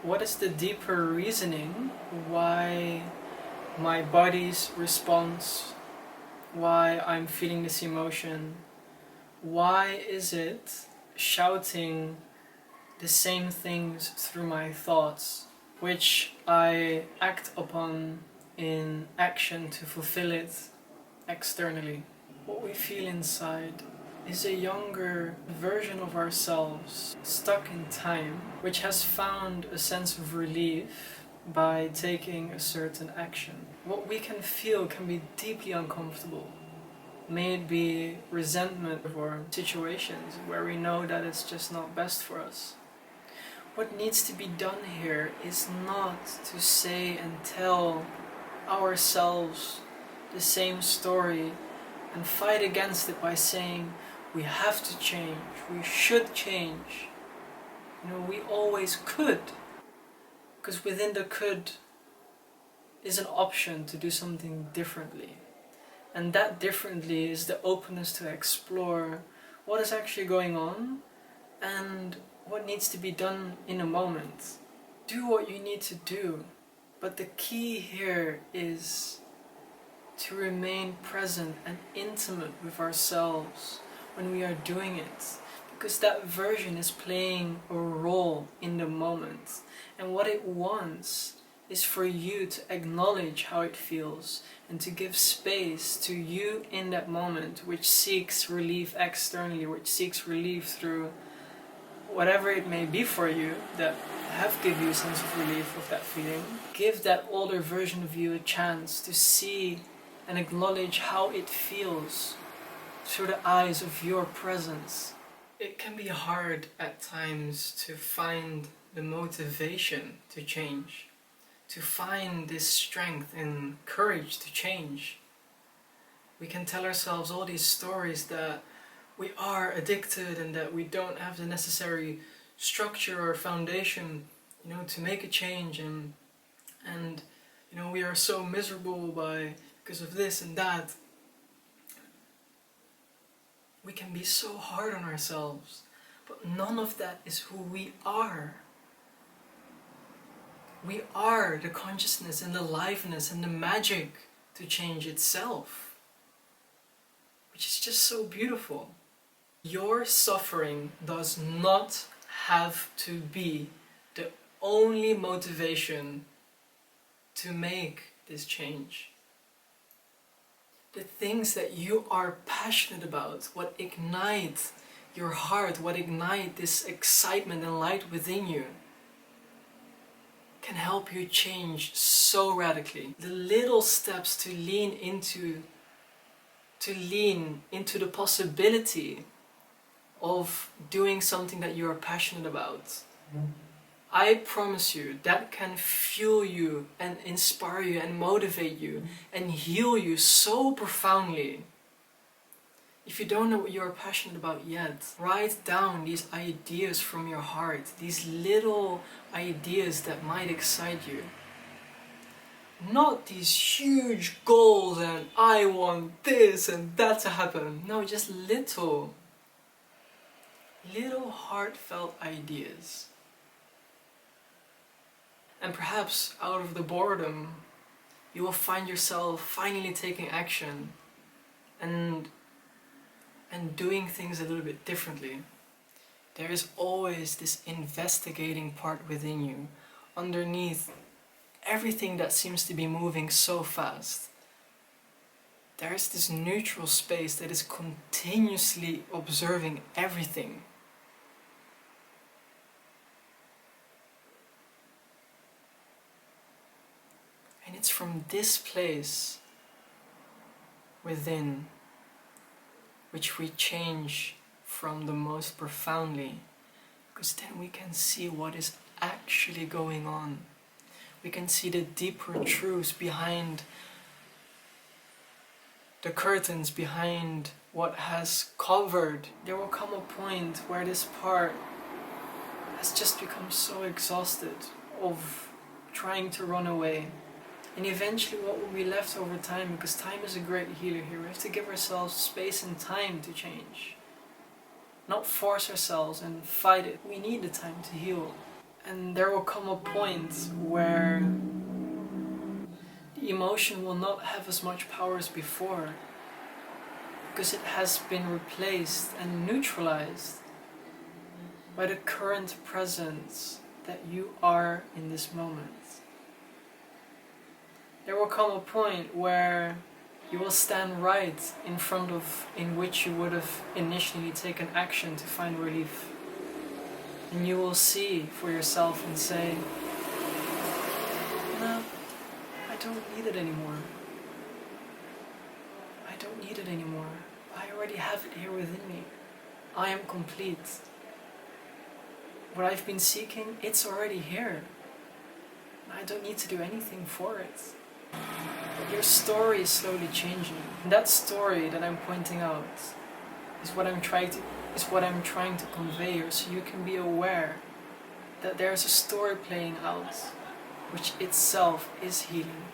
What is the deeper reasoning why my body's response, why I'm feeling this emotion? Why is it shouting the same things through my thoughts, which I act upon in action to fulfill it externally? What we feel inside is a younger version of ourselves stuck in time, which has found a sense of relief by taking a certain action. What we can feel can be deeply uncomfortable. May it be resentment or situations where we know that it's just not best for us. What needs to be done here is not to say and tell ourselves the same story and fight against it by saying we have to change, we should change. We always could, because within the could is an option to do something differently. And that differently is the openness to explore what is actually going on and what needs to be done in a moment. Do what you need to do, but the key here is to remain present and intimate with ourselves when we are doing it, because that version is playing a role in the moment, and what it wants is for you to acknowledge how it feels and to give space to you in that moment, which seeks relief externally, which seeks relief through whatever it may be for you that have given you a sense of relief of that feeling. Give that older version of you a chance to see and acknowledge how it feels through the eyes of your presence. It can be hard at times to find the motivation to change, to find this strength and courage to change. We can tell ourselves all these stories that we are addicted and that we don't have the necessary structure or foundation, to make a change, and we are so miserable because of this and that. We can be so hard on ourselves, but none of that is who we are. We are the consciousness and the aliveness and the magic to change itself, which is just so beautiful. Your suffering does not have to be the only motivation to make this change. The things that you are passionate about, what ignite your heart, what ignite this excitement and light within you, can help you change so radically. The little steps to lean into the possibility of doing something that you are passionate about, I promise you that can fuel you and inspire you and motivate you and heal you so profoundly. If you don't know what you are passionate about yet, write down these ideas from your heart, these little ideas that might excite you. Not these huge goals and I want this and that to happen. No, just little heartfelt ideas. And perhaps out of the boredom, you will find yourself finally taking action and doing things a little bit differently. There is always this investigating part within you, underneath everything that seems to be moving so fast. There is this neutral space that is continuously observing everything. And it's from this place within which we change from the most profoundly, because then we can see what is actually going on. We can see the deeper truths behind the curtains, behind what has covered. There will come a point where this part has just become so exhausted of trying to run away. And eventually what will be left over time, because time is a great healer here, we have to give ourselves space and time to change. Not force ourselves and fight it. We need the time to heal. And there will come a point where the emotion will not have as much power as before, because it has been replaced and neutralized by the current presence that you are in this moment. There will come a point where you will stand right in front of in which you would have initially taken action to find relief. And you will see for yourself and say, no, I don't need it anymore. I don't need it anymore. I already have it here within me. I am complete. What I've been seeking, it's already here. I don't need to do anything for it. But your story is slowly changing. And that story that I'm pointing out is what I'm trying to convey here, so you can be aware that there's a story playing out which itself is healing.